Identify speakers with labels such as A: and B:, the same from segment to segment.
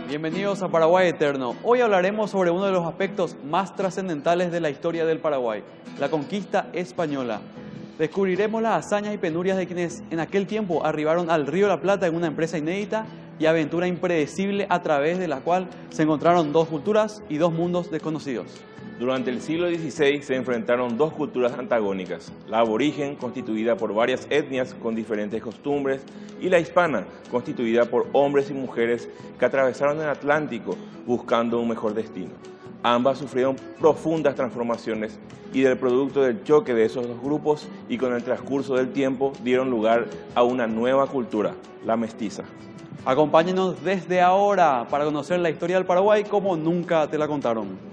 A: Bienvenidos a Paraguay Eterno. Hoy hablaremos sobre uno de los aspectos más trascendentales de la historia del Paraguay, la conquista española. Descubriremos las hazañas y penurias de quienes en aquel tiempo arribaron al Río de la Plata en una empresa inédita y aventura impredecible a través de la cual se encontraron dos culturas y dos mundos desconocidos.
B: Durante el siglo XVI se enfrentaron dos culturas antagónicas, la aborigen, constituida por varias etnias con diferentes costumbres, y la hispana, constituida por hombres y mujeres que atravesaron el Atlántico buscando un mejor destino. Ambas sufrieron profundas transformaciones y del producto del choque de esos dos grupos y con el transcurso del tiempo dieron lugar a una nueva cultura, la mestiza.
A: Acompáñenos desde ahora para conocer la historia del Paraguay como nunca te la contaron.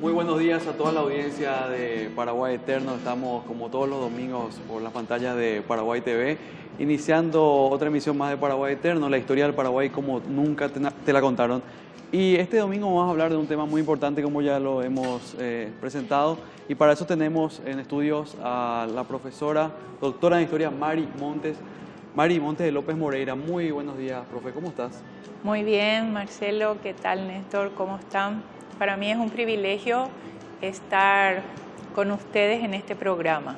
A: Muy buenos días a toda la audiencia de Paraguay Eterno. Estamos como todos los domingos por las pantallas de Paraguay TV, iniciando otra emisión más de Paraguay Eterno, la historia del Paraguay como nunca te la contaron. Y este domingo vamos a hablar de un tema muy importante como ya lo hemos presentado, y para eso tenemos en estudios a la profesora, doctora en historia Mari Montes de López Moreira. Muy buenos días, profe, ¿cómo estás?
C: Muy bien, Marcelo, ¿qué tal, Néstor? ¿Cómo están? Para mí es un privilegio estar con ustedes en este programa.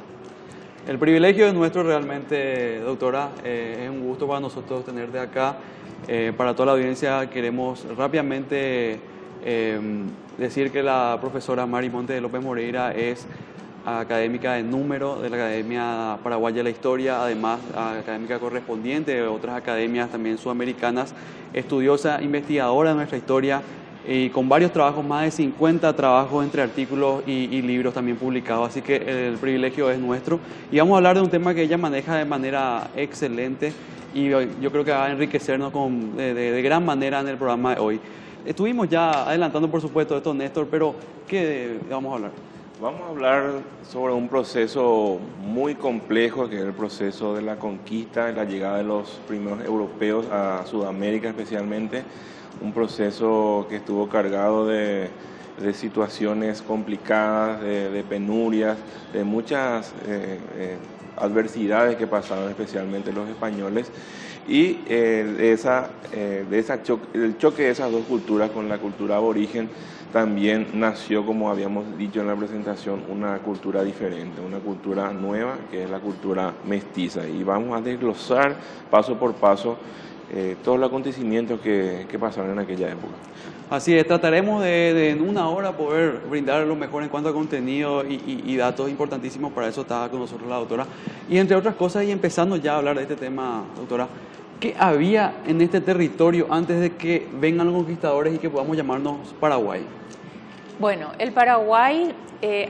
A: El privilegio es nuestro realmente, doctora. Es un gusto para nosotros tenerte acá. Para toda la audiencia queremos rápidamente decir que la profesora Mari Montes de López Moreira es académica de número de la Academia Paraguaya de la Historia, además académica correspondiente de otras academias también sudamericanas, estudiosa, investigadora de nuestra historia, y con varios trabajos, más de 50 trabajos entre artículos y libros también publicados, así que el privilegio es nuestro. Y vamos a hablar de un tema que ella maneja de manera excelente y yo creo que va a enriquecernos de gran manera en el programa de hoy. Estuvimos ya adelantando, por supuesto, esto, Néstor, pero ¿qué vamos a hablar?
B: Vamos a hablar sobre un proceso muy complejo, que es el proceso de la conquista y la llegada de los primeros europeos a Sudamérica especialmente. Un proceso que estuvo cargado de situaciones complicadas, de penurias, de muchas adversidades que pasaron especialmente los españoles, y el choque de esas dos culturas con la cultura aborigen también nació, como habíamos dicho en la presentación, una cultura diferente, una cultura nueva, que es la cultura mestiza, y vamos a desglosar paso por paso todos los acontecimientos que pasaron en aquella época.
A: Así es, trataremos de en una hora poder brindar lo mejor en cuanto a contenido y datos importantísimos. Para eso está con nosotros la doctora. Y entre otras cosas, y empezando ya a hablar de este tema, doctora, ¿qué había en este territorio antes de que vengan los conquistadores y que podamos llamarnos Paraguay?
C: Bueno, el Paraguay,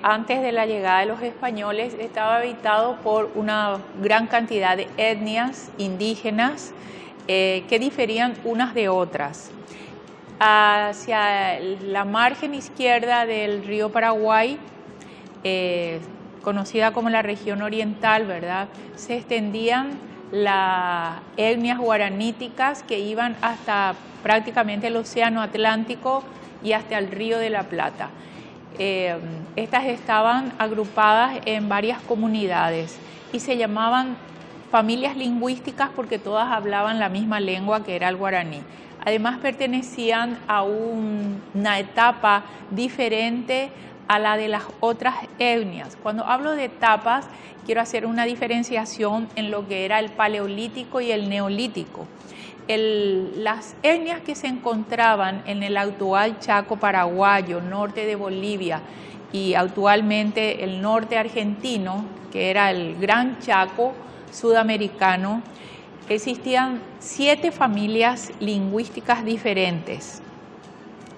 C: antes de la llegada de los españoles, estaba habitado por una gran cantidad de etnias indígenas que diferían unas de otras. Hacia la margen izquierda del río Paraguay, conocida como la región oriental, ¿verdad?, se extendían las etnias guaraníticas que iban hasta prácticamente el océano Atlántico y hasta el río de la Plata. Estas estaban agrupadas en varias comunidades y se llamaban familias lingüísticas porque todas hablaban la misma lengua, que era el guaraní. Además pertenecían a una etapa diferente a la de las otras etnias. Cuando hablo de etapas, quiero hacer una diferenciación en lo que era el paleolítico y el neolítico. Las etnias que se encontraban en el actual Chaco paraguayo, norte de Bolivia y actualmente el norte argentino, que era el Gran Chaco sudamericano, existían 7 familias lingüísticas diferentes.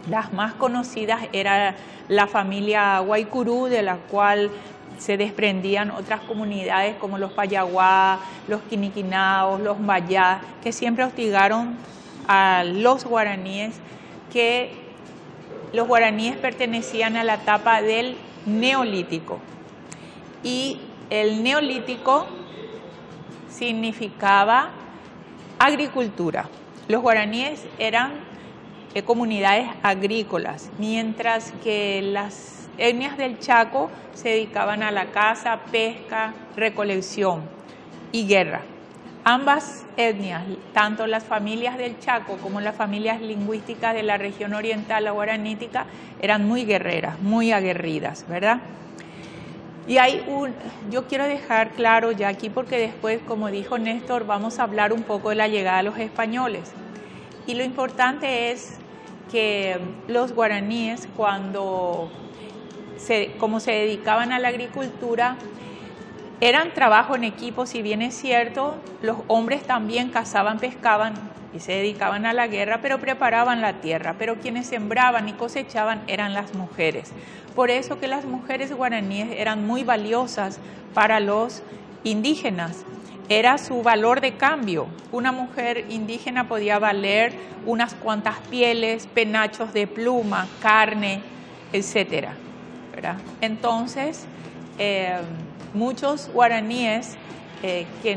C: Las más conocidas era la familia Guaycurú, de la cual se desprendían otras comunidades como los Payaguá, los Quiniquinaos, los Mayá, que siempre hostigaron a los guaraníes, que los guaraníes pertenecían a la etapa del Neolítico. Y el Neolítico significaba agricultura. Los guaraníes eran comunidades agrícolas, mientras que las etnias del Chaco se dedicaban a la caza, pesca, recolección y guerra. ambas etnias, tanto las familias del Chaco como las familias lingüísticas de la región oriental, la guaranítica, eran muy guerreras, muy aguerridas, ¿verdad? Y yo quiero dejar claro ya aquí, porque después, como dijo Néstor, vamos a hablar un poco de la llegada de los españoles. Y lo importante es que los guaraníes, como se dedicaban a la agricultura, eran trabajo en equipo. Si bien es cierto, los hombres también cazaban, pescaban y se dedicaban a la guerra, pero preparaban la tierra. Pero quienes sembraban y cosechaban eran las mujeres. Por eso que las mujeres guaraníes eran muy valiosas para los indígenas. Era su valor de cambio. Una mujer indígena podía valer unas cuantas pieles, penachos de pluma, carne, etcétera, ¿verdad? Entonces, muchos guaraníes que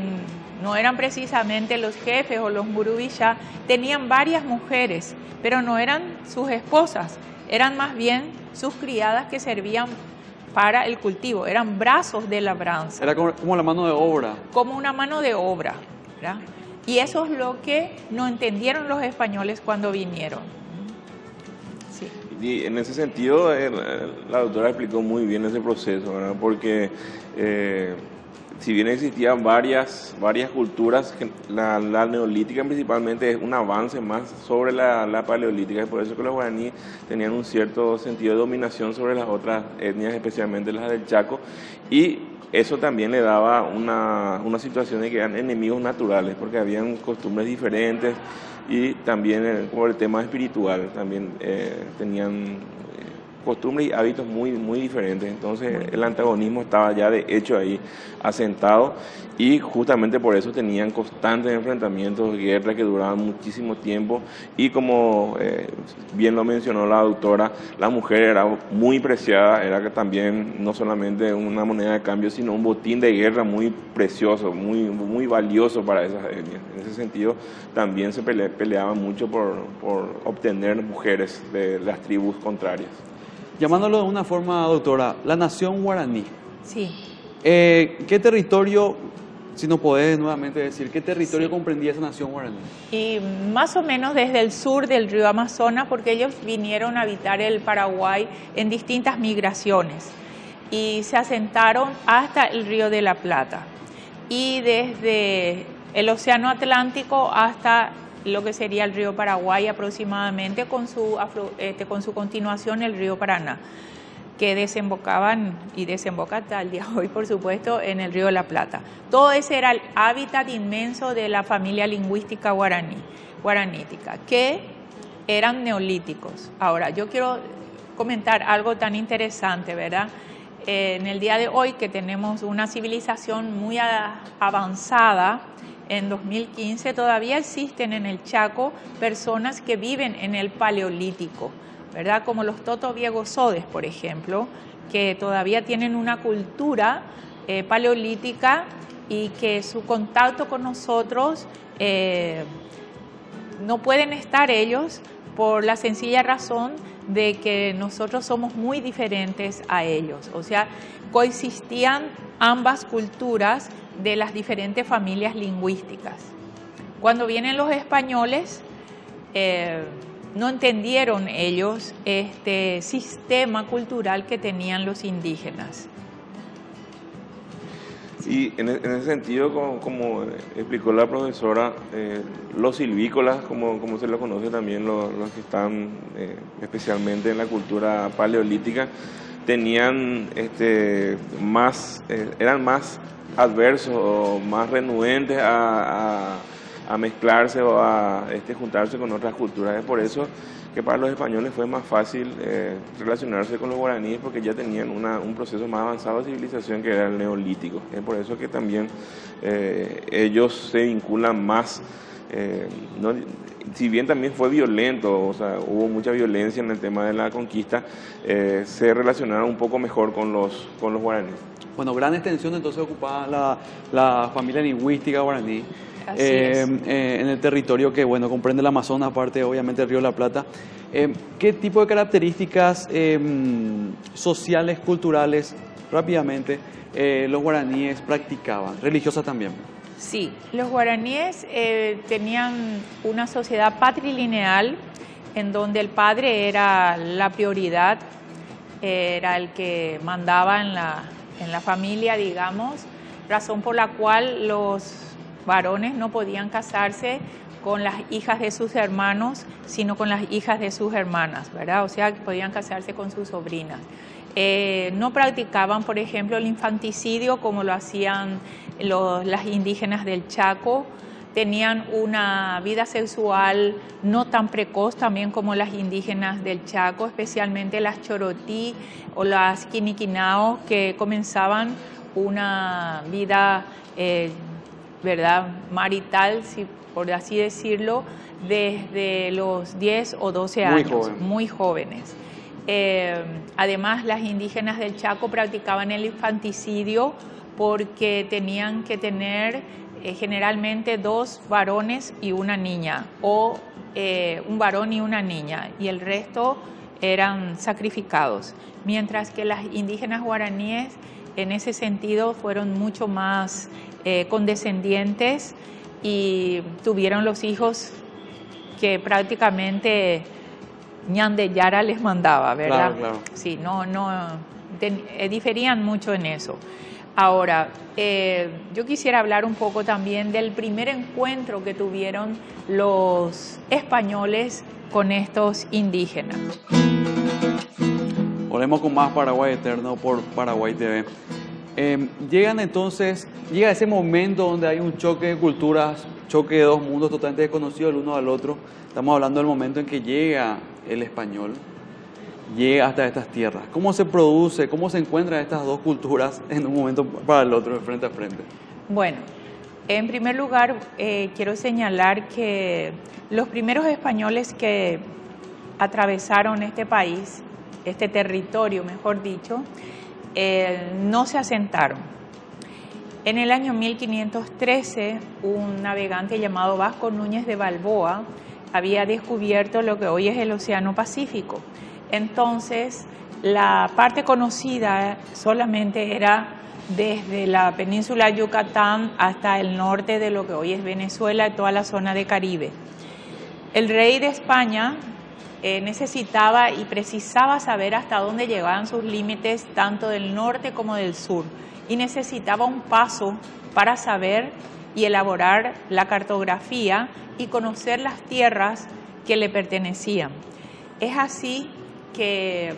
C: no eran precisamente los jefes o los murubishá, tenían varias mujeres, pero no eran sus esposas, eran más bien sus criadas que servían para el cultivo, eran brazos de labranza.
A: Era como la mano de obra.
C: Como una mano de obra, ¿verdad? Y eso es lo que no entendieron los españoles cuando vinieron. Sí.
B: Y en ese sentido, la doctora explicó muy bien ese proceso, ¿verdad? Porque si bien existían varias culturas, la neolítica principalmente es un avance más sobre la paleolítica, y por eso que los guaraníes tenían un cierto sentido de dominación sobre las otras etnias, especialmente las del Chaco, y eso también le daba una situación de que eran enemigos naturales, porque habían costumbres diferentes, y también por el tema espiritual, también tenían costumbres y hábitos muy diferentes. Entonces el antagonismo estaba ya de hecho ahí asentado, y justamente por eso tenían constantes enfrentamientos, guerras que duraban muchísimo tiempo, y como bien lo mencionó la doctora, la mujer era muy preciada, era que también no solamente una moneda de cambio, sino un botín de guerra muy precioso, muy valioso para esas etnias. En ese sentido también se peleaban mucho por obtener mujeres de las tribus contrarias.
A: Llamándolo de una forma, doctora, la nación guaraní.
C: Sí.
A: ¿Qué territorio, si nos podés nuevamente decir, qué territorio comprendía esa nación guaraní?
C: Y más o menos desde el sur del río Amazonas, porque ellos vinieron a habitar el Paraguay en distintas migraciones y se asentaron hasta el río de la Plata. Y desde el Océano Atlántico hasta lo que sería el río Paraguay aproximadamente, con su continuación el río Paraná, que desembocaban y desemboca hasta el día de hoy, por supuesto, en el río de la Plata. Todo ese era el hábitat inmenso de la familia lingüística guaranítica, que eran neolíticos. Ahora, yo quiero comentar algo tan interesante, ¿verdad? En el día de hoy, que tenemos una civilización muy avanzada, en 2015 todavía existen en el Chaco personas que viven en el Paleolítico, ¿verdad? Como los Totoviegos-Sodes, por ejemplo, que todavía tienen una cultura paleolítica, y que su contacto con nosotros no pueden estar ellos por la sencilla razón de que nosotros somos muy diferentes a ellos. O sea, coexistían ambas culturas de las diferentes familias lingüísticas. Cuando vienen los españoles, no entendieron ellos este sistema cultural que tenían los indígenas.
B: Y en ese sentido, como explicó la profesora, los silvícolas, como se los conoce también, los que están especialmente en la cultura paleolítica, tenían eran más adversos o más renuentes a mezclarse o a juntarse con otras culturas. Es por eso que para los españoles fue más fácil relacionarse con los guaraníes, porque ya tenían un proceso más avanzado de civilización, que era el neolítico. Es por eso que también ellos se vinculan más, si bien también fue violento, o sea, hubo mucha violencia en el tema de la conquista, se relacionaron un poco mejor con los guaraníes.
A: Bueno, gran extensión entonces ocupaba la familia lingüística guaraní. En el territorio que, bueno, comprende el Amazonas, aparte obviamente el río de la Plata. ¿Qué tipo de características sociales, culturales, rápidamente, los guaraníes practicaban? Religiosas también.
C: Sí, los guaraníes tenían una sociedad patrilineal en donde el padre era la prioridad, era el que mandaba en la familia, digamos, razón por la cual los varones no podían casarse con las hijas de sus hermanos, sino con las hijas de sus hermanas, ¿verdad? O sea, que podían casarse con sus sobrinas. No practicaban, por ejemplo, el infanticidio como lo hacían las indígenas del Chaco. Tenían una vida sexual no tan precoz también como las indígenas del Chaco, especialmente las Chorotí o las Quiniquinao, que comenzaban una vida ¿verdad? Marital, si por así decirlo, desde los 10 o 12 años, muy jóvenes. Además, las indígenas del Chaco practicaban el infanticidio porque tenían que tener generalmente 2 varones y una niña, o un varón y una niña, y el resto eran sacrificados. Mientras que las indígenas guaraníes, en ese sentido, fueron mucho más condescendientes y tuvieron los hijos que prácticamente Ñande Yara les mandaba, ¿verdad?
A: Claro, claro.
C: Sí, diferían mucho en eso. Ahora, yo quisiera hablar un poco también del primer encuentro que tuvieron los españoles con estos indígenas.
A: Volvemos con más Paraguay Eterno por Paraguay TV. Llega ese momento donde hay un choque de culturas, choque de 2 mundos totalmente desconocidos el uno al otro. Estamos hablando del momento en que llega el español, llega hasta estas tierras. ¿Cómo se produce, cómo se encuentran estas 2 culturas en un momento para el otro, de frente a frente?
C: Bueno, en primer lugar, quiero señalar que los primeros españoles que atravesaron este país, este territorio, mejor dicho, no se asentaron. En el año 1513, un navegante llamado Vasco Núñez de Balboa había descubierto lo que hoy es el Océano Pacífico. Entonces, la parte conocida solamente era desde la península de Yucatán hasta el norte de lo que hoy es Venezuela y toda la zona de Caribe. El rey de España necesitaba y precisaba saber hasta dónde llegaban sus límites, tanto del norte como del sur, y necesitaba un paso para saber y elaborar la cartografía y conocer las tierras que le pertenecían. Es así que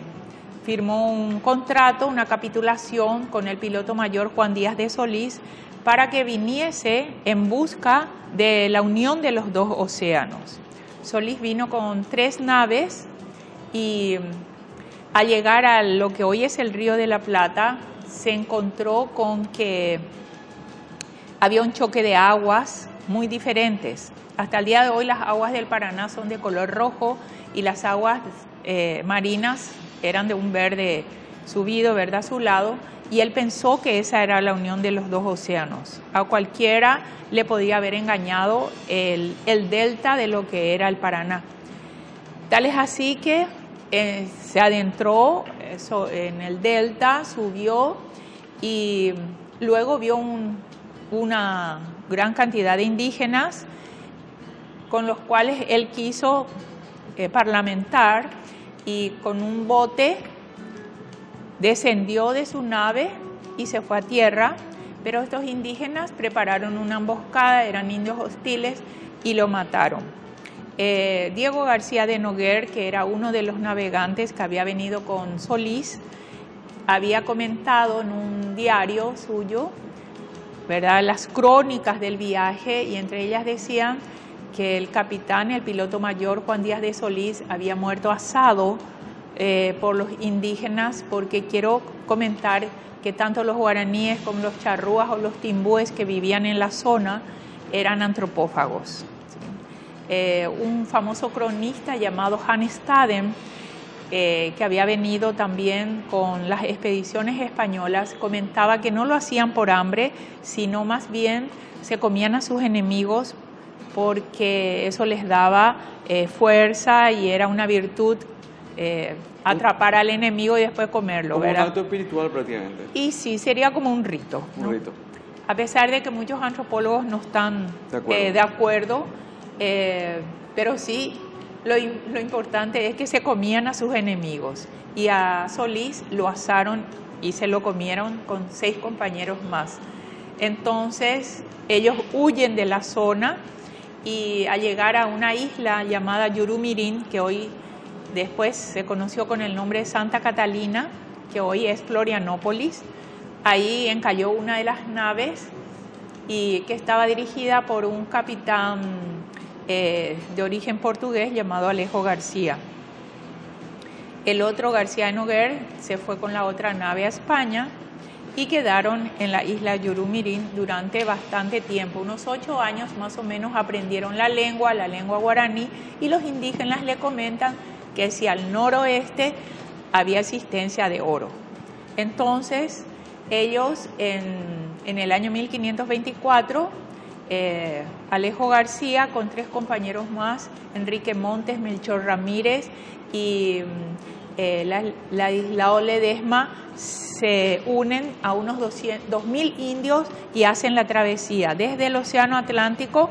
C: firmó un contrato, una capitulación con el piloto mayor Juan Díaz de Solís para que viniese en busca de la unión de los 2 océanos. Solís vino con 3 naves y al llegar a lo que hoy es el Río de la Plata, se encontró con que había un choque de aguas muy diferentes. Hasta el día de hoy las aguas del Paraná son de color rojo y las aguas marinas eran de un verde subido, verde azulado, y él pensó que esa era la unión de los 2 océanos. A cualquiera le podía haber engañado el delta de lo que era el Paraná. Tal es así que se adentró en el delta, subió y luego vio una gran cantidad de indígenas con los cuales él quiso parlamentar, y con un bote descendió de su nave y se fue a tierra, pero estos indígenas prepararon una emboscada, eran indios hostiles y lo mataron. Diego García de Noguer, que era uno de los navegantes que había venido con Solís, había comentado en un diario suyo, ¿verdad?, las crónicas del viaje, y entre ellas decían que el capitán, el piloto mayor Juan Díaz de Solís, había muerto asado por los indígenas, porque quiero comentar que tanto los guaraníes como los charrúas o los timbúes que vivían en la zona eran antropófagos. Un famoso cronista llamado Hans Staden, que había venido también con las expediciones españolas, comentaba que no lo hacían por hambre, sino más bien se comían a sus enemigos porque eso les daba fuerza y era una virtud atrapar al enemigo y después comerlo.
A: Como
C: ¿verdad?
A: un acto espiritual prácticamente.
C: Y sí, sería como un rito.
A: Un rito.
C: a pesar de que muchos antropólogos no están de acuerdo, pero sí lo importante es que se comían a sus enemigos, y a Solís lo asaron y se lo comieron con 6 compañeros más. Entonces ellos huyen de la zona y al llegar a una isla llamada Yurumirín, que hoy después se conoció con el nombre de Santa Catalina, que hoy es Florianópolis, ahí encalló una de las naves y que estaba dirigida por un capitán de origen portugués llamado Alejo García. El otro, García de Noguer, se fue con la otra nave a España y quedaron en la isla Yurumirín durante bastante tiempo. Unos 8 años más o menos aprendieron la lengua guaraní, y los indígenas le comentan que si al noroeste había existencia de oro. Entonces ellos en el año 1524, Alejo García con 3 compañeros más, Enrique Montes, Melchor Ramírez y Ladislao Ledesma, se unen a unos 2.000 indios y hacen la travesía desde el Océano Atlántico,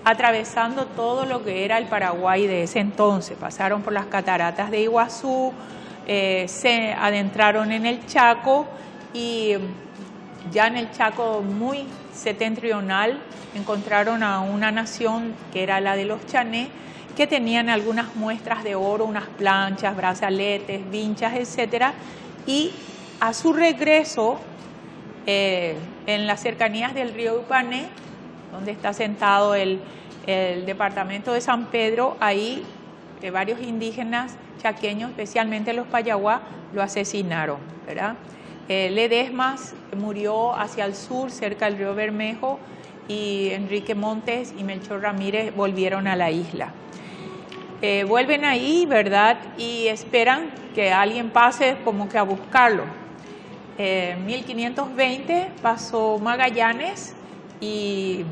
C: atravesando todo lo que era el Paraguay de ese entonces. Pasaron por las cataratas de Iguazú, se adentraron en el Chaco, y ya en el Chaco muy septentrional encontraron a una nación que era la de los Chané, que tenían algunas muestras de oro, unas planchas, brazaletes, vinchas, etcétera, y a su regreso en las cercanías del río Upané, donde está sentado el departamento de San Pedro, ahí varios indígenas chaqueños, especialmente los Payaguá, lo asesinaron, ¿verdad? Ledesma murió hacia el sur, cerca del río Bermejo, y Enrique Montes y Melchor Ramírez volvieron a la isla. Vuelven ahí, ¿verdad? Y esperan que alguien pase como que a buscarlo. En 1520 pasó Magallanes y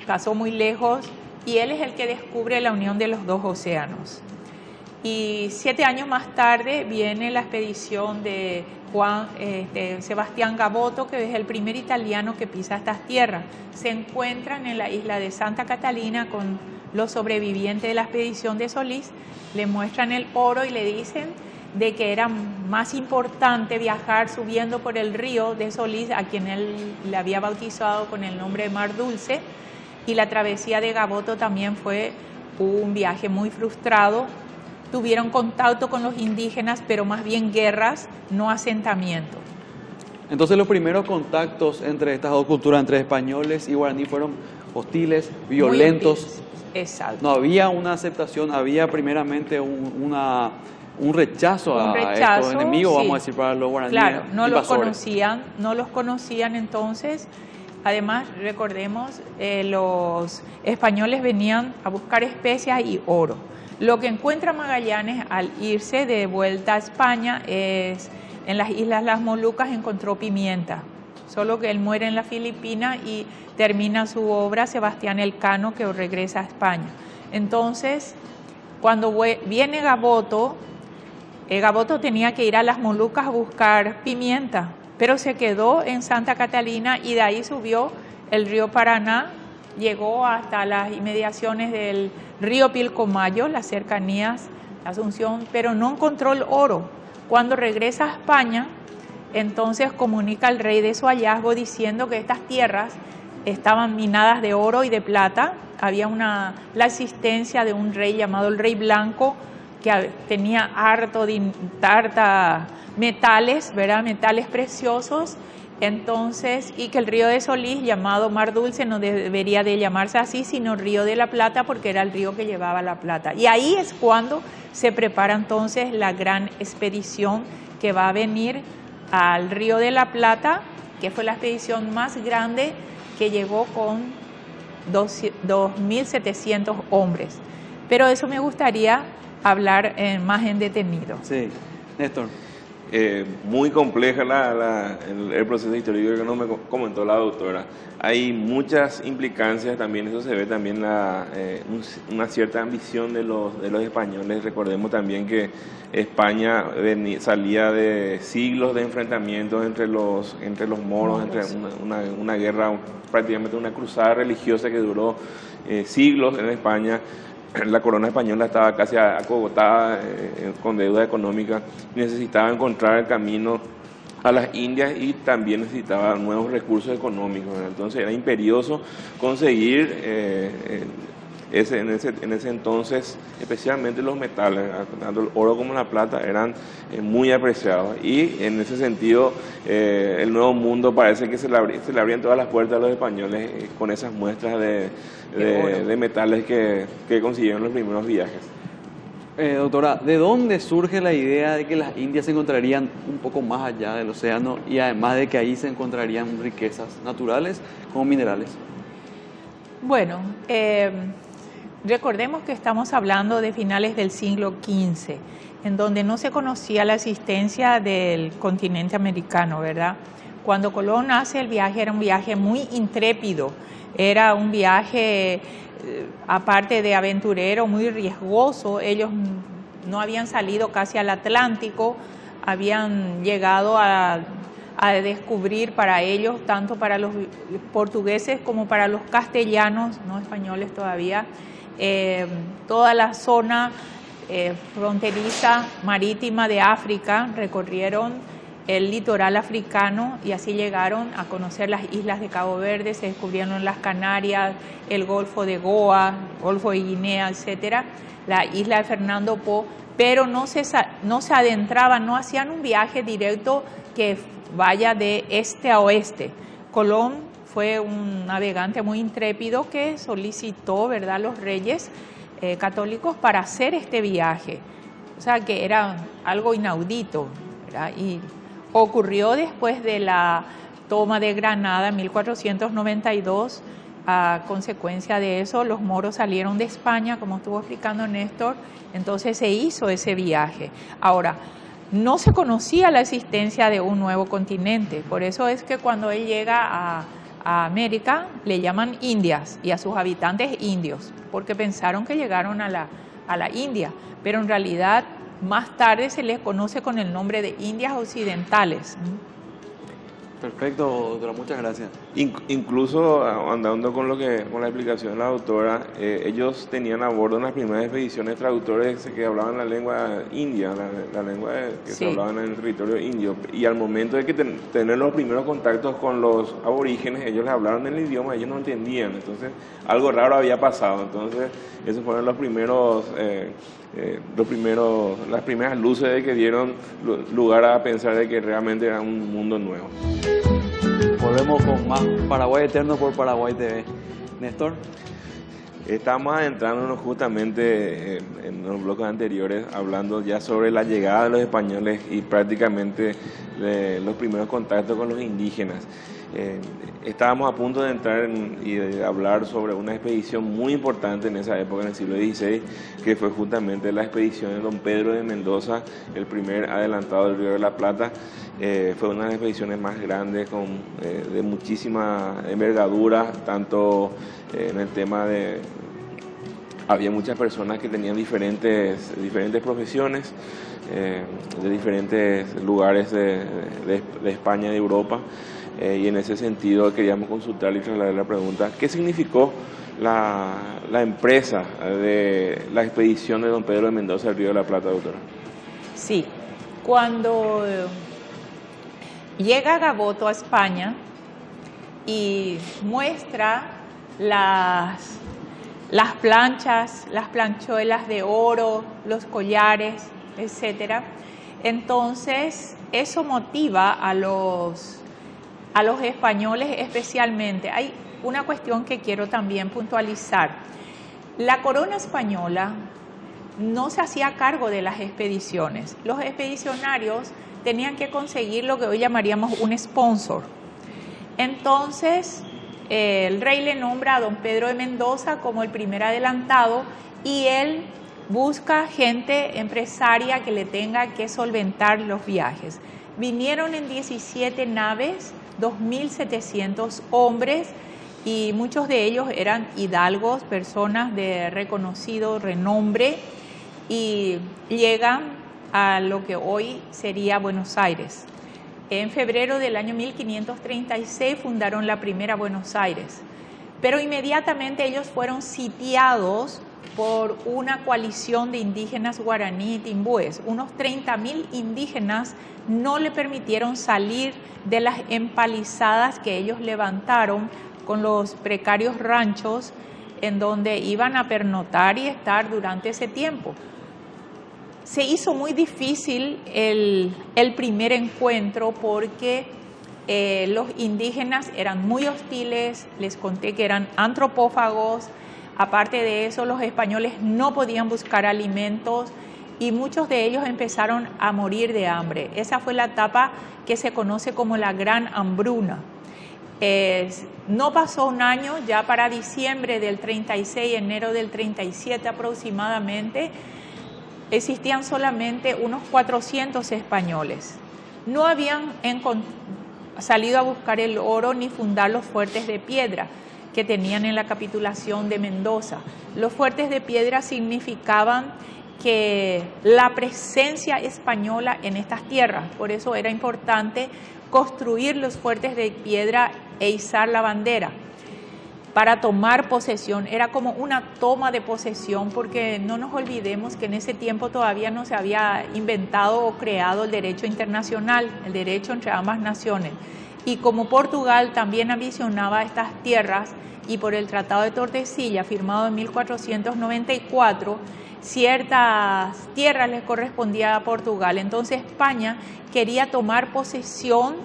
C: pasó muy lejos, y él es el que descubre la unión de los 2 océanos. Y 7 años más tarde viene la expedición de Sebastián Gaboto, que es el primer italiano que pisa estas tierras. Se encuentran en la isla de Santa Catalina con los sobrevivientes de la expedición de Solís, le muestran el oro y le dicen de que era más importante viajar subiendo por el río de Solís, a quien él le había bautizado con el nombre de Mar Dulce, y la travesía de Gaboto también fue un viaje muy frustrado. Tuvieron contacto con los indígenas, pero más bien guerras, no asentamientos.
A: Entonces los primeros contactos entre estas 2 culturas, entre españoles y guaraní, fueron hostiles, violentos.
C: Exacto.
A: No había una aceptación, había primeramente un rechazo a estos enemigos, sí, vamos a decir, para los guaraníes.
C: Claro, no los conocían entonces. Además, recordemos, los españoles venían a buscar especias y oro. Lo que encuentra Magallanes al irse de vuelta a España es, en las Islas Las Molucas encontró pimienta, solo que él muere en la Filipina y termina su obra Sebastián Elcano, que regresa a España. Entonces, cuando viene Gaboto, Gaboto tenía que ir a Las Molucas a buscar pimienta, pero se quedó en Santa Catalina y de ahí subió el río Paraná, llegó hasta las inmediaciones del río Pilcomayo, las cercanías de Asunción, pero no encontró el oro. Cuando regresa a España, entonces comunica al rey de su hallazgo diciendo que estas tierras estaban minadas de oro y de plata. Había la existencia de un rey llamado el Rey Blanco, que tenía harta metales, ¿verdad? Metales preciosos. Entonces, y que el río de Solís, llamado Mar Dulce, no debería de llamarse así, sino Río de la Plata, porque era el río que llevaba la plata. Y ahí es cuando se prepara entonces la gran expedición que va a venir al Río de la Plata, que fue la expedición más grande, que llegó con 2.700 hombres. Pero eso me gustaría hablar más en detenido.
A: Sí, Néstor.
B: muy compleja el proceso histórico que nos me comentó la doctora. Hay muchas implicancias también, eso se ve también una cierta ambición de los españoles. Recordemos también que España salía de siglos de enfrentamientos entre los moros, entre una guerra, prácticamente una cruzada religiosa que duró siglos en España. La corona española estaba casi acogotada con deuda económica, necesitaba encontrar el camino a las Indias y también necesitaba nuevos recursos económicos, ¿verdad? Entonces era imperioso conseguir en ese entonces, especialmente los metales, tanto el oro como la plata, eran muy apreciados, y en ese sentido el Nuevo Mundo parece que se le abrían todas las puertas a los españoles con esas muestras de metales que consiguieron en los primeros viajes.
A: Doctora, ¿de dónde surge la idea de que las Indias se encontrarían un poco más allá del océano y además de que ahí se encontrarían riquezas naturales como minerales?
C: Bueno, recordemos que estamos hablando de finales del siglo XV, en donde no se conocía la existencia del continente americano, ¿verdad? Cuando Colón hace el viaje, era un viaje muy intrépido, era un viaje, aparte de aventurero, muy riesgoso. Ellos no habían salido casi al Atlántico, habían llegado a descubrir para ellos, tanto para los portugueses como para los castellanos, no españoles todavía, toda la zona fronteriza marítima de África. Recorrieron el litoral africano y así llegaron a conocer las islas de Cabo Verde, se descubrieron las Canarias, el Golfo de Goa, Golfo de Guinea, etcétera, la isla de Fernando Po, pero no se adentraban, no hacían un viaje directo que vaya de este a oeste. Colón fue un navegante muy intrépido que solicitó, ¿verdad?, los reyes católicos para hacer este viaje. O sea que era algo inaudito, ¿verdad? Y ocurrió después de la toma de Granada en 1492. A consecuencia de eso, los moros salieron de España, como estuvo explicando Néstor, entonces se hizo ese viaje. Ahora, no se conocía la existencia de un nuevo continente, por eso es que cuando él llega a América le llaman Indias y a sus habitantes indios, porque pensaron que llegaron a la India, pero en realidad más tarde se les conoce con el nombre de Indias Occidentales.
A: Perfecto, doctora, muchas gracias.
B: Incluso andando con la explicación de la doctora, ellos tenían a bordo en las primeras expediciones traductores que hablaban la lengua india, la lengua que se hablaba en el territorio indio, y al momento de que tener los primeros contactos con los aborígenes, ellos les hablaron en el idioma, ellos no entendían, entonces algo raro había pasado. Entonces esos fueron las primeras luces de que dieron lugar a pensar de que realmente era un mundo nuevo.
A: Volvemos con más Paraguay Eterno por Paraguay TV. Néstor.
B: Estamos adentrándonos justamente en los bloques anteriores, hablando ya sobre la llegada de los españoles y prácticamente los primeros contactos con los indígenas. Estábamos a punto de entrar y de hablar sobre una expedición muy importante en esa época, en el siglo XVI, que fue justamente la expedición de don Pedro de Mendoza, el primer adelantado del Río de la Plata. Fue una de las expediciones más grandes, de muchísima envergadura, tanto en el tema de... Había muchas personas que tenían diferentes profesiones, de diferentes lugares de España y de Europa. Y en ese sentido queríamos consultar y trasladar la pregunta: ¿qué significó la empresa de la expedición de don Pedro de Mendoza al Río de la Plata, doctora?
C: Sí, cuando llega Gaboto a España y muestra las planchas, las planchuelas de oro, los collares, etcétera, entonces eso motiva a los españoles especialmente. Hay una cuestión que quiero también puntualizar. La corona española no se hacía cargo de las expediciones. Los expedicionarios tenían que conseguir lo que hoy llamaríamos un sponsor. Entonces, el rey le nombra a don Pedro de Mendoza como el primer adelantado y él busca gente empresaria que le tenga que solventar los viajes. Vinieron en 17 naves, 2.700 hombres, y muchos de ellos eran hidalgos, personas de reconocido renombre, y llegan a lo que hoy sería Buenos Aires. En febrero del año 1536 fundaron la primera Buenos Aires, pero inmediatamente ellos fueron sitiados por una coalición de indígenas guaraní y timbúes. Unos 30.000 indígenas no le permitieron salir de las empalizadas que ellos levantaron con los precarios ranchos en donde iban a pernoctar y estar durante ese tiempo. Se hizo muy difícil el primer encuentro porque los indígenas eran muy hostiles, les conté que eran antropófagos. Aparte de eso, los españoles no podían buscar alimentos y muchos de ellos empezaron a morir de hambre. Esa fue la etapa que se conoce como la Gran Hambruna. No pasó un año, ya para diciembre del 36, enero del 37 aproximadamente, existían solamente unos 400 españoles. No habían salido a buscar el oro ni fundar los fuertes de piedra que tenían en la capitulación de Mendoza. Los fuertes de piedra significaban que la presencia española en estas tierras, por eso era importante construir los fuertes de piedra e izar la bandera para tomar posesión. Era como una toma de posesión, porque no nos olvidemos que en ese tiempo todavía no se había inventado o creado el derecho internacional, el derecho entre ambas naciones. Y como Portugal también ambicionaba estas tierras, y por el Tratado de Tordesillas, firmado en 1494, ciertas tierras les correspondía a Portugal. Entonces España quería tomar posesión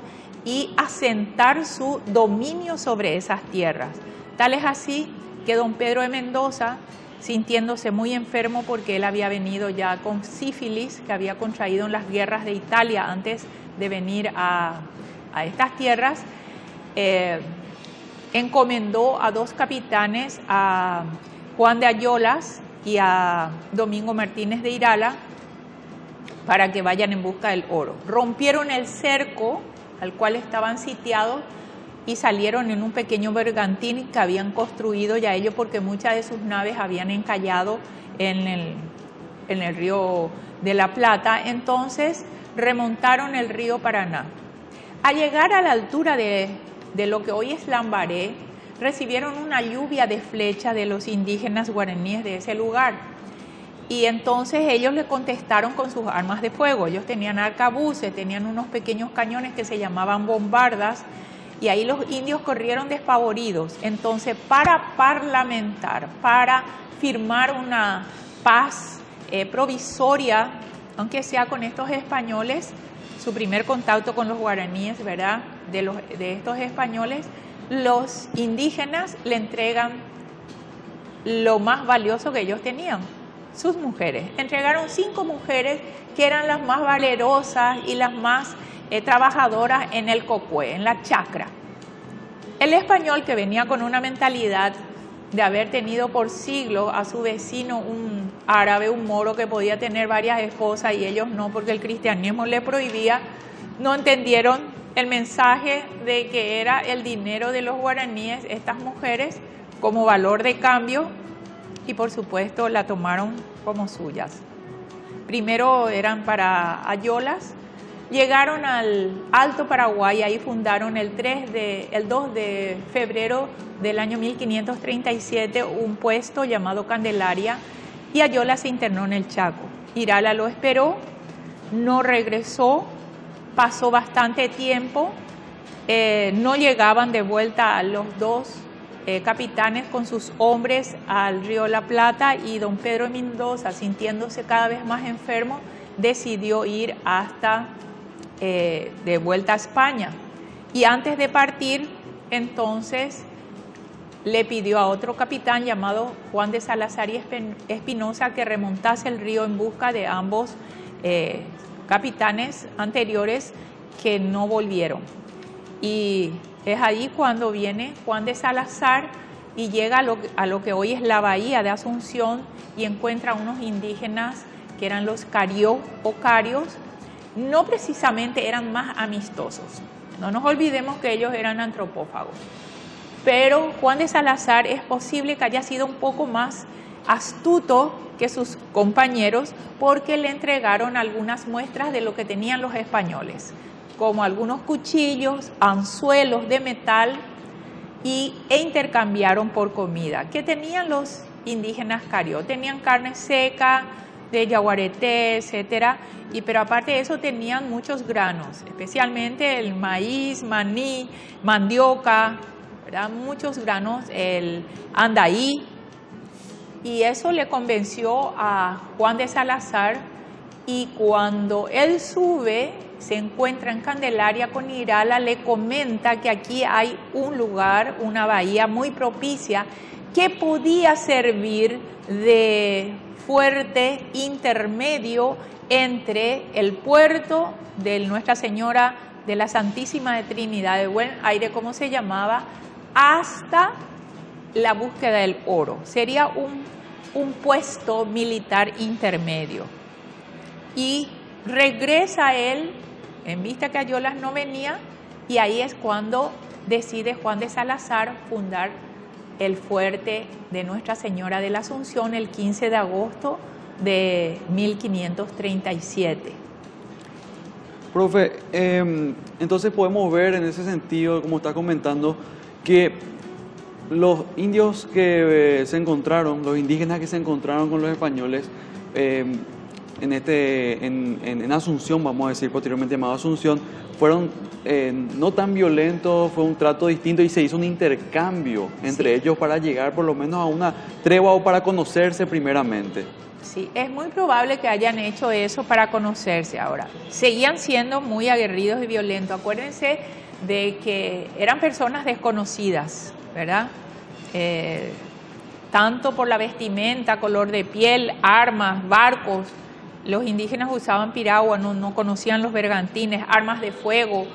C: y asentar su dominio sobre esas tierras. Tal es así que don Pedro de Mendoza, sintiéndose muy enfermo porque él había venido ya con sífilis que había contraído en las guerras de Italia antes de venir a estas tierras, encomendó a dos capitanes, a Juan de Ayolas y a Domingo Martínez de Irala, para que vayan en busca del oro. Rompieron el cerco al cual estaban sitiados y salieron en un pequeño bergantín que habían construido ya ellos, porque muchas de sus naves habían encallado en el río de la Plata. Entonces remontaron el río Paraná. Al llegar a la altura de lo que hoy es Lambaré, recibieron una lluvia de flechas de los indígenas guaraníes de ese lugar. Y entonces ellos le contestaron con sus armas de fuego. Ellos tenían arcabuces, tenían unos pequeños cañones que se llamaban bombardas, y ahí los indios corrieron despavoridos. Entonces, para parlamentar, para firmar una paz provisoria, aunque sea con estos españoles, su primer contacto con los guaraníes, ¿verdad?, de estos españoles, los indígenas le entregan lo más valioso que ellos tenían, sus mujeres. Entregaron 5 mujeres que eran las más valerosas y las más trabajadoras en el cocué, en la chacra. El español, que venía con una mentalidad de haber tenido por siglos a su vecino, un árabe, un moro, que podía tener varias esposas y ellos no, porque el cristianismo le prohibía, no entendieron el mensaje de que era el dinero de los guaraníes, estas mujeres, como valor de cambio, y por supuesto la tomaron como suyas. Primero eran para Ayolas, llegaron al Alto Paraguay, ahí fundaron el 2 de febrero del año 1537 un puesto llamado Candelaria, y Ayolas se internó en el Chaco. Irala lo esperó, no regresó, pasó bastante tiempo, no llegaban de vuelta a los dos capitanes con sus hombres al río La Plata, y don Pedro de Mendoza, sintiéndose cada vez más enfermo, decidió ir hasta de vuelta a España. Y antes de partir, entonces, le pidió a otro capitán llamado Juan de Salazar y Espinosa que remontase el río en busca de ambos capitanes anteriores que no volvieron. Y es ahí cuando viene Juan de Salazar y llega a lo que hoy es la bahía de Asunción y encuentra unos indígenas que eran los carió o carios. No precisamente eran más amistosos, no nos olvidemos que ellos eran antropófagos, pero Juan de Salazar es posible que haya sido un poco más astuto que sus compañeros porque le entregaron algunas muestras de lo que tenían los españoles, como algunos cuchillos, anzuelos de metal e intercambiaron por comida. ¿Qué tenían los indígenas carió? Tenían carne seca, de yaguareté, etcétera, pero aparte de eso tenían muchos granos, especialmente el maíz, maní, mandioca, ¿verdad? Muchos granos, el andaí, y eso le convenció a Juan de Salazar, y cuando él sube, se encuentra en Candelaria con Irala, le comenta que aquí hay un lugar, una bahía muy propicia, que podía servir de fuerte intermedio entre el puerto de Nuestra Señora de la Santísima de Trinidad de Buen Aire, como se llamaba, hasta la búsqueda del oro. Sería un puesto militar intermedio. Y regresa él, en vista que Ayolas no venía, y ahí es cuando decide Juan de Salazar fundar el fuerte de Nuestra Señora de la Asunción el 15 de agosto de 1537.
A: Profe, entonces podemos ver en ese sentido, como está comentando, que los indios que se encontraron, los indígenas que se encontraron con los españoles en Asunción, vamos a decir posteriormente llamado Asunción, fueron no tan violentos, fue un trato distinto y se hizo un intercambio entre ellos para llegar por lo menos a una tregua o para conocerse primeramente.
C: Sí, es muy probable que hayan hecho eso para conocerse. Ahora, seguían siendo muy aguerridos y violentos. Acuérdense de que eran personas desconocidas, ¿verdad? Tanto por la vestimenta, color de piel, armas, barcos. Los indígenas usaban piragua, no conocían los bergantines, armas de fuego.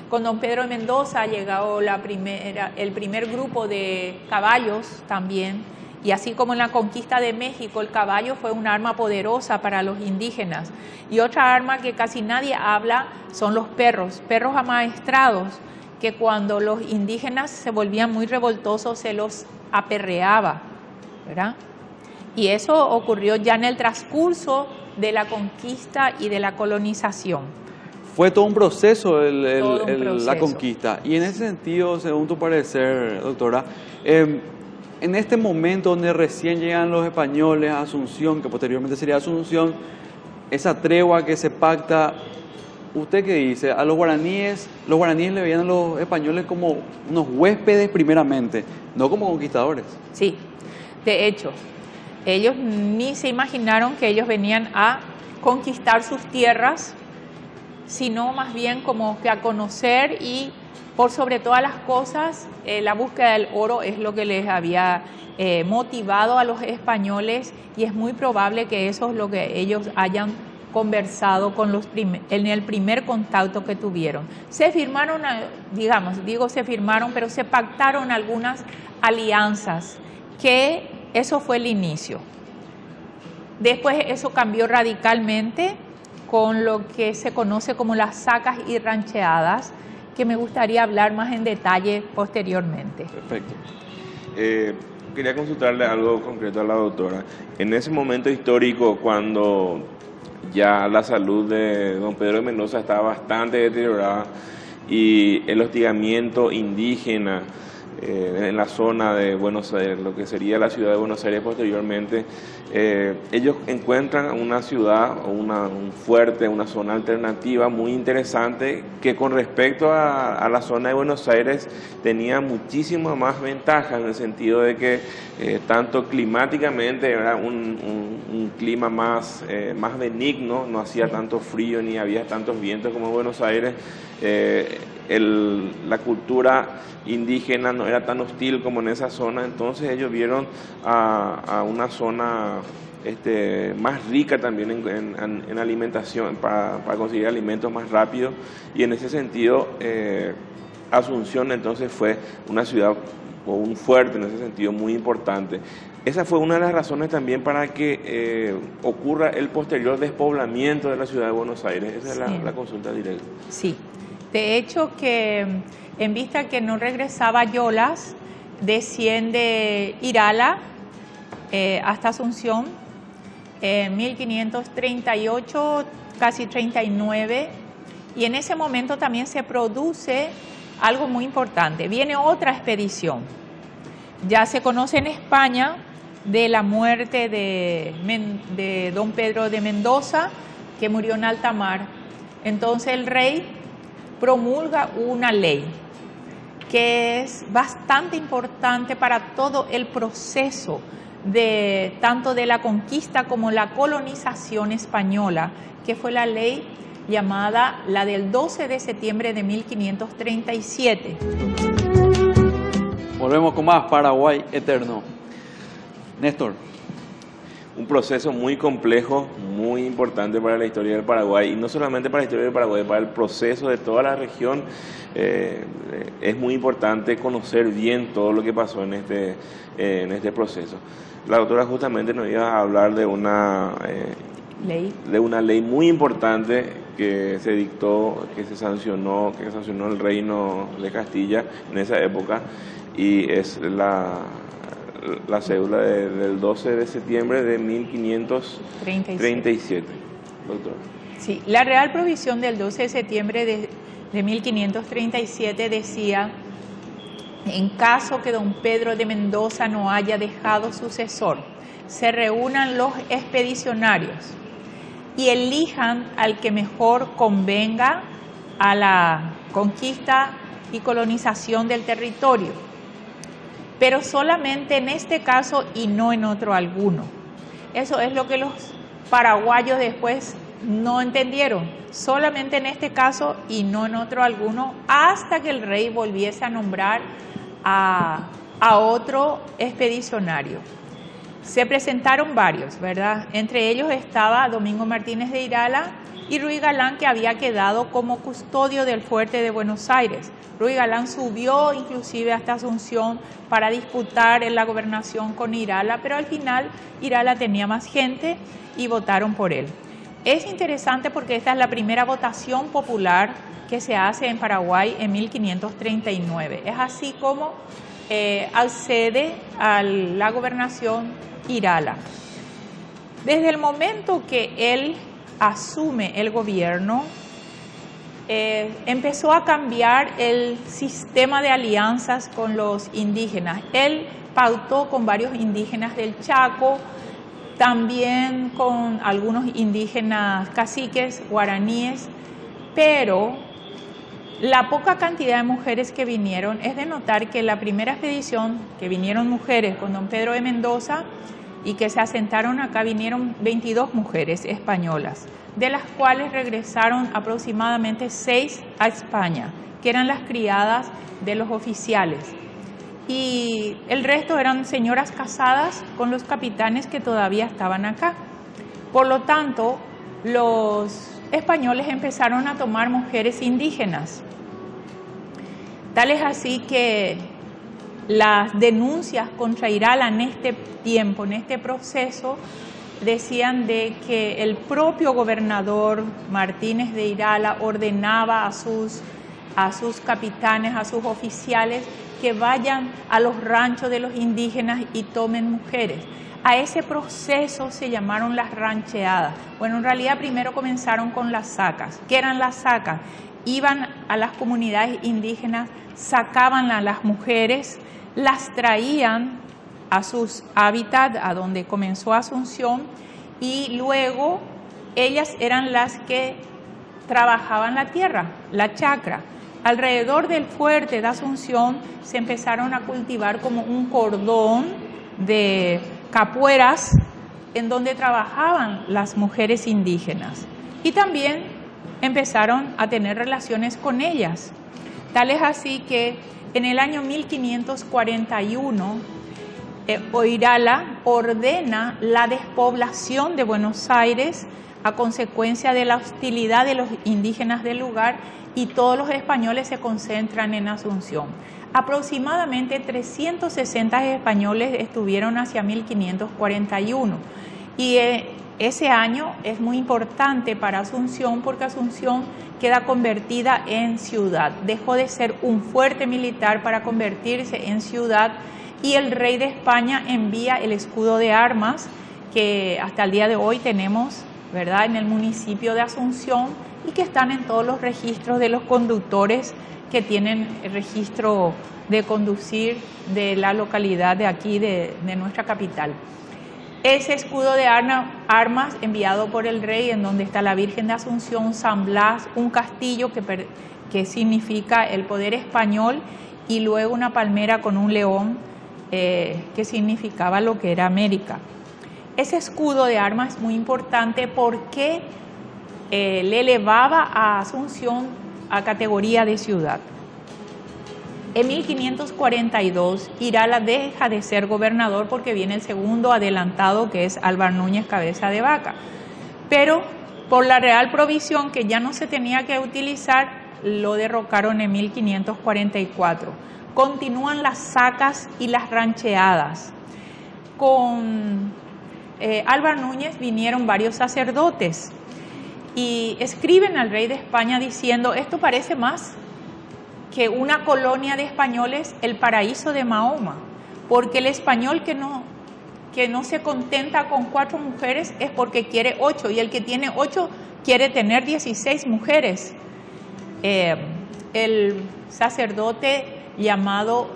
C: Con don Pedro de Mendoza ha llegado el primer grupo de caballos también, y así como en la conquista de México, el caballo fue un arma poderosa para los indígenas. Y otra arma que casi nadie habla son los perros amaestrados, que cuando los indígenas se volvían muy revoltosos se los aperreaba, ¿verdad? Y eso ocurrió ya en el transcurso de la conquista y de la colonización.
A: Fue todo un proceso,
C: proceso.
A: La conquista. Y en ese sentido, según tu parecer, doctora, en este momento donde recién llegan los españoles a Asunción, que posteriormente sería Asunción, esa tregua que se pacta, ¿usted qué dice? A los guaraníes le veían a los españoles como unos huéspedes primeramente, no como conquistadores.
C: Sí, de hecho, ellos ni se imaginaron que ellos venían a conquistar sus tierras, sino más bien como que a conocer, y por sobre todas las cosas, la búsqueda del oro es lo que les había motivado a los españoles, y es muy probable que eso es lo que ellos hayan conversado con en el primer contacto que tuvieron. Se firmaron, se firmaron, pero se pactaron algunas alianzas, que eso fue el inicio. Después eso cambió radicalmente con lo que se conoce como las sacas y rancheadas, que me gustaría hablar más en detalle posteriormente.
B: Perfecto. Quería consultarle algo concreto a la doctora. En ese momento histórico, cuando ya la salud de don Pedro de Mendoza estaba bastante deteriorada y el hostigamiento indígena en la zona de Buenos Aires, lo que sería la ciudad de Buenos Aires posteriormente, ellos encuentran una ciudad o un fuerte, una zona alternativa muy interesante, que con respecto a la zona de Buenos Aires tenía muchísimas más ventajas, en el sentido de que tanto climáticamente era un clima más benigno, no hacía tanto frío ni había tantos vientos como en Buenos Aires. La cultura indígena no era tan hostil como en esa zona, entonces ellos vieron a una zona más rica también en alimentación, para conseguir alimentos más rápido, y en ese sentido Asunción entonces fue una ciudad un fuerte en ese sentido muy importante. Esa fue una de las razones también para que ocurra el posterior despoblamiento de la ciudad de Buenos Aires. Esa
C: Sí.
B: es la consulta directa.
C: Sí, de hecho que en vista que no regresaba Yolas, desciende Irala hasta Asunción en 1538, casi 39, y en ese momento también se produce algo muy importante. Viene otra expedición. Ya se conoce en España de la muerte de don Pedro de Mendoza, que murió en alta mar. Entonces el rey promulga una ley que es bastante importante para todo el proceso de tanto de la conquista como la colonización española, que fue la ley llamada la del 12 de septiembre de 1537.
A: Volvemos con más Paraguay Eterno. Néstor.
B: Un proceso muy complejo, muy importante para la historia del Paraguay, y no solamente para la historia del Paraguay, para el proceso de toda la región. Es muy importante conocer bien todo lo que pasó en este proceso. La doctora justamente nos iba a hablar de una ley muy importante que se dictó, que sancionó el Reino de Castilla en esa época, y es la cédula del 12 de septiembre de 1537. Doctora.
C: Sí, la Real Provisión del 12 de septiembre de 1537 decía: en caso que don Pedro de Mendoza no haya dejado sucesor, se reúnan los expedicionarios y elijan al que mejor convenga a la conquista y colonización del territorio, pero solamente en este caso y no en otro alguno. Eso es lo que los paraguayos después no entendieron, solamente en este caso y no en otro alguno, hasta que el rey volviese a nombrar a otro expedicionario. Se presentaron varios, ¿verdad? Entre ellos estaba Domingo Martínez de Irala y Ruy Galán, que había quedado como custodio del fuerte de Buenos Aires. Ruy Galán subió inclusive hasta Asunción para disputar en la gobernación con Irala, pero al final Irala tenía más gente y votaron por él. Es interesante porque esta es la primera votación popular que se hace en Paraguay en 1539. Es así como accede a la gobernación Irala. Desde el momento que él asume el gobierno, empezó a cambiar el sistema de alianzas con los indígenas. Él pautó con varios indígenas del Chaco, también con algunos indígenas caciques, guaraníes, pero la poca cantidad de mujeres que vinieron es de notar que la primera expedición que vinieron mujeres con don Pedro de Mendoza y que se asentaron acá, vinieron 22 mujeres españolas, de las cuales regresaron aproximadamente 6 a España, que eran las criadas de los oficiales. Y el resto eran señoras casadas con los capitanes que todavía estaban acá. Por lo tanto, los españoles empezaron a tomar mujeres indígenas. Tal es así que las denuncias contra Irala en este tiempo, en este proceso, decían de que el propio gobernador Martínez de Irala ordenaba a sus capitanes, a sus oficiales, que vayan a los ranchos de los indígenas y tomen mujeres. A ese proceso se llamaron las rancheadas. Bueno, en realidad primero comenzaron con las sacas. ¿Qué eran las sacas? Iban a las comunidades indígenas, sacaban a las mujeres, las traían a sus hábitats, a donde comenzó Asunción, y luego ellas eran las que trabajaban la tierra, la chacra. Alrededor del fuerte de Asunción se empezaron a cultivar como un cordón de capueras en donde trabajaban las mujeres indígenas, y también empezaron a tener relaciones con ellas. Tal es así que en el año 1541 Irala ordena la despoblación de Buenos Aires a consecuencia de la hostilidad de los indígenas del lugar, y todos los españoles se concentran en Asunción. Aproximadamente 360 españoles estuvieron hacia 1541 y ese año es muy importante para Asunción porque Asunción queda convertida en ciudad. Dejó de ser un fuerte militar para convertirse en ciudad y el rey de España envía el escudo de armas que hasta el día de hoy tenemos, ¿verdad?, en el municipio de Asunción y que están en todos los registros de los conductores que tienen el registro de conducir de la localidad de aquí, de nuestra capital. Ese escudo de armas enviado por el rey, en donde está la Virgen de Asunción, San Blas, un castillo que significa el poder español, y luego una palmera con un león que significaba lo que era América. Ese escudo de armas es muy importante porque le elevaba a Asunción a categoría de ciudad. En 1542, Irala deja de ser gobernador porque viene el segundo adelantado, que es Álvar Núñez Cabeza de Vaca. Pero por la Real Provisión, que ya no se tenía que utilizar, lo derrocaron en 1544. Continúan las sacas y las rancheadas. Con Álvar Núñez vinieron varios sacerdotes y escriben al rey de España diciendo: esto parece más que una colonia de españoles, el paraíso de Mahoma, porque el español que no se contenta con 4 mujeres es porque quiere 8, y el que tiene 8 quiere tener 16 mujeres. El sacerdote llamado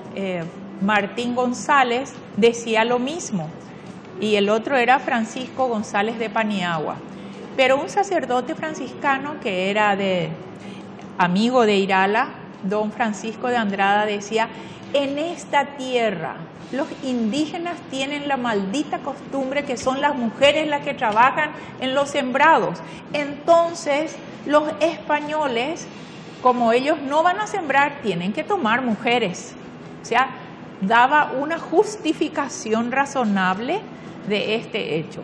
C: Martín González decía lo mismo, y el otro era Francisco González de Paniagua. Pero un sacerdote franciscano que era amigo de Irala, don Francisco de Andrada, decía: en esta tierra los indígenas tienen la maldita costumbre que son las mujeres las que trabajan en los sembrados. Entonces los españoles, como ellos no van a sembrar, tienen que tomar mujeres. O sea, daba una justificación razonable de este hecho.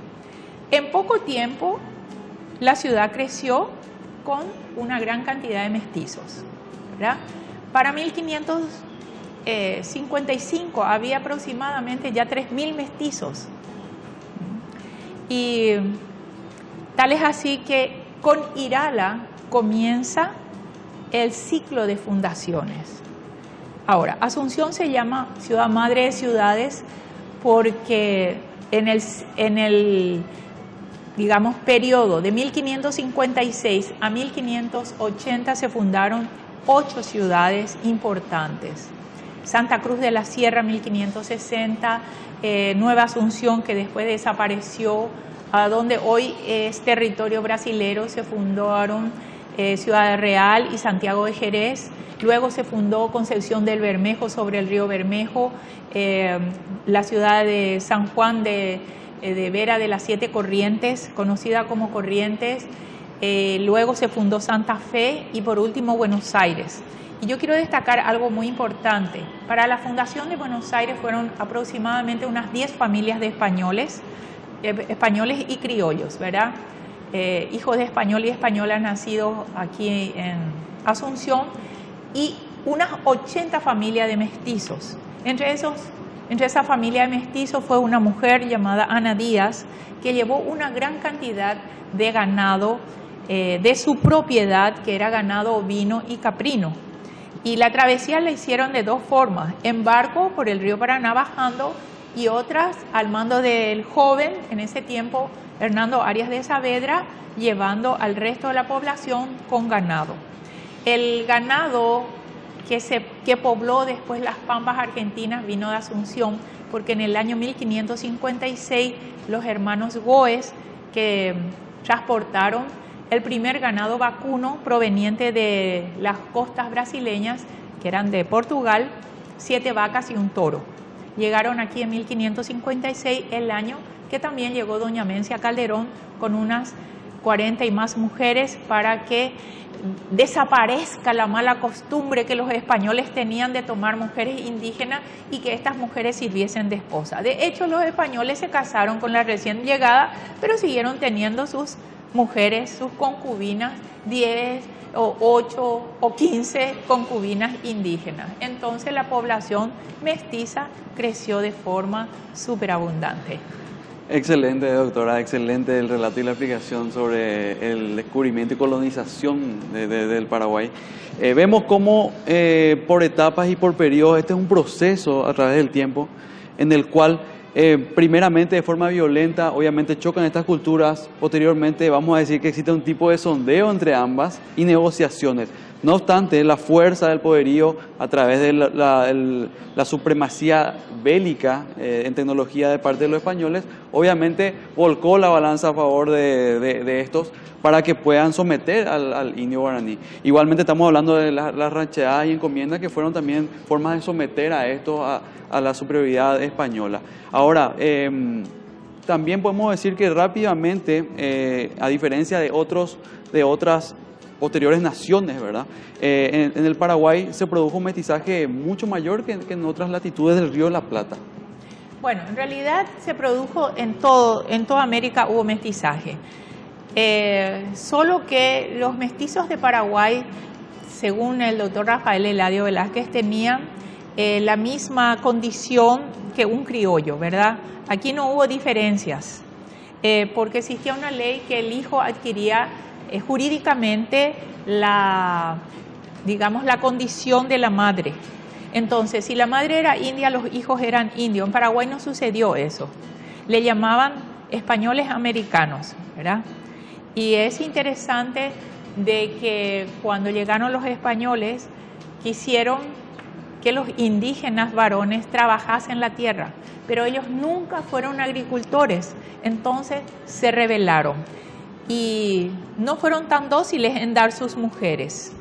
C: En poco tiempo la ciudad creció con una gran cantidad de mestizos, ¿verdad? Para 1555 había aproximadamente ya 3.000 mestizos. Y tal es así que con Irala comienza el ciclo de fundaciones. Ahora, Asunción se llama Ciudad Madre de Ciudades porque en el digamos, periodo de 1556 a 1580 se fundaron 8 ciudades importantes. Santa Cruz de la Sierra, 1560, Nueva Asunción, que después desapareció, a donde hoy es territorio brasilero, se fundaron Ciudad Real y Santiago de Jerez. Luego se fundó Concepción del Bermejo, sobre el río Bermejo, la ciudad de San Juan de Vera de las 7 Corrientes, conocida como Corrientes. Luego se fundó Santa Fe y por último Buenos Aires. Y yo quiero destacar algo muy importante. Para la fundación de Buenos Aires fueron aproximadamente unas 10 familias de españoles y criollos, ¿verdad? Hijos de español y española nacidos aquí en Asunción, y unas 80 familias de mestizos. Entre esa familia de mestizos fue una mujer llamada Ana Díaz, que llevó una gran cantidad de ganado de su propiedad, que era ganado ovino y caprino. Y la travesía la hicieron de 2 formas: en barco por el río Paraná bajando, y otras al mando del joven, en ese tiempo Hernando Arias de Saavedra, llevando al resto de la población con ganado. El ganado que pobló después las pampas argentinas vino de Asunción, porque en el año 1556 los hermanos Goes, que transportaron el primer ganado vacuno proveniente de las costas brasileñas, que eran de Portugal, 7 vacas y un toro. Llegaron aquí en 1556, el año que también llegó doña Mencia Calderón con unas 40 y más mujeres, para que desaparezca la mala costumbre que los españoles tenían de tomar mujeres indígenas y que estas mujeres sirviesen de esposa. De hecho, los españoles se casaron con la recién llegada, pero siguieron teniendo sus mujeres, sus concubinas, 10 o 8 o 15 concubinas indígenas. Entonces la población mestiza creció de forma superabundante.
A: Excelente, doctora, excelente el relato y la explicación sobre el descubrimiento y colonización del Paraguay. Vemos cómo por etapas y por periodos este es un proceso a través del tiempo en el cual primeramente de forma violenta obviamente chocan estas culturas, posteriormente vamos a decir que existe un tipo de sondeo entre ambas y negociaciones. No obstante, la fuerza del poderío a través de la supremacía bélica en tecnología de parte de los españoles, obviamente volcó la balanza a favor de estos para que puedan someter al indio guaraní. Igualmente estamos hablando de las rancheadas y encomiendas que fueron también formas de someter a esto a la superioridad española. Ahora, también podemos decir que rápidamente, a diferencia de otras posteriores naciones, ¿verdad? En el Paraguay se produjo un mestizaje mucho mayor que en otras latitudes del Río de la Plata.
C: Bueno, en realidad se produjo en toda América hubo mestizaje. Solo que los mestizos de Paraguay, según el doctor Rafael Eladio Velázquez, tenían la misma condición que un criollo, ¿verdad? Aquí no hubo diferencias, porque existía una ley que el hijo adquiría jurídicamente la condición de la madre. Entonces, si la madre era india, los hijos eran indios. En Paraguay no sucedió eso. Le llamaban españoles americanos, ¿verdad? Y es interesante de que cuando llegaron los españoles, quisieron que los indígenas varones trabajasen la tierra, pero ellos nunca fueron agricultores, entonces se rebelaron. Y no fueron tan dóciles en dar sus mujeres.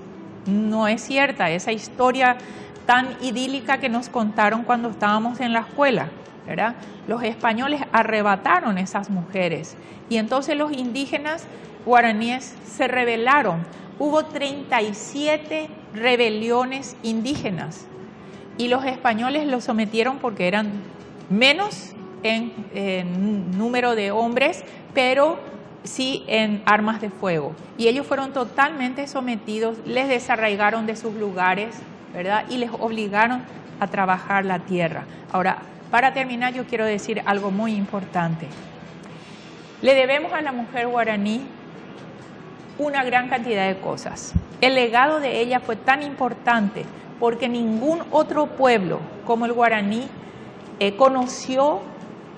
C: No es cierta esa historia tan idílica que nos contaron cuando estábamos en la escuela, ¿verdad? Los españoles arrebataron esas mujeres y entonces los indígenas guaraníes se rebelaron. Hubo 37 rebeliones indígenas y los españoles los sometieron porque eran menos en número de hombres, pero sí en armas de fuego. Y ellos fueron totalmente sometidos, les desarraigaron de sus lugares, ¿verdad? Y les obligaron a trabajar la tierra. Ahora, para terminar, yo quiero decir algo muy importante. Le debemos a la mujer guaraní una gran cantidad de cosas. El legado de ella fue tan importante porque ningún otro pueblo como el guaraní conoció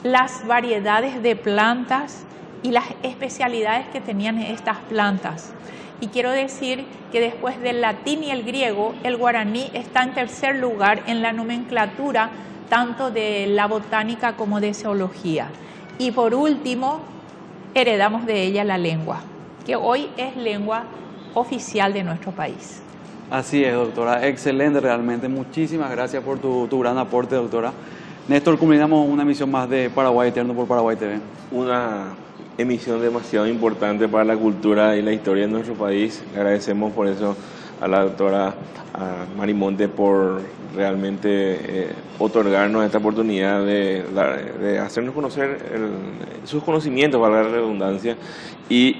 C: las variedades de plantas y las especialidades que tenían estas plantas. Y quiero decir que después del latín y el griego, el guaraní está en tercer lugar en la nomenclatura tanto de la botánica como de zoología. Y por último, heredamos de ella la lengua, que hoy es lengua oficial de nuestro país.
A: Así es, doctora. Excelente realmente. Muchísimas gracias por tu gran aporte, doctora. Néstor, culminamos una emisión más de Paraguay Eterno por Paraguay TV.
B: Una emisión demasiado importante para la cultura y la historia de nuestro país. Le agradecemos por eso a la doctora Marimonte por realmente otorgarnos esta oportunidad de hacernos conocer sus conocimientos, valga la redundancia, y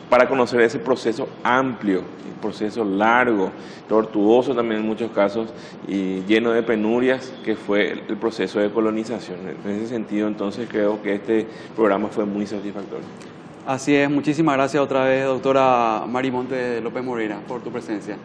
B: para conocer ese proceso amplio, proceso largo, tortuoso también en muchos casos y lleno de penurias que fue el proceso de colonización. En ese sentido, entonces, creo que este programa fue muy satisfactorio.
A: Así es, muchísimas gracias otra vez, doctora Marimonte López Moreira, por tu presencia.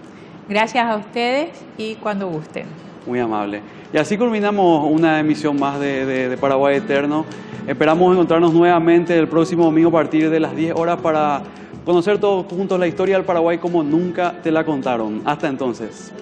C: Gracias a ustedes y cuando gusten.
A: Muy amable. Y así culminamos una emisión más de Paraguay Eterno. Esperamos encontrarnos nuevamente el próximo domingo a partir de las 10 horas para conocer todos juntos la historia del Paraguay como nunca te la contaron. Hasta entonces.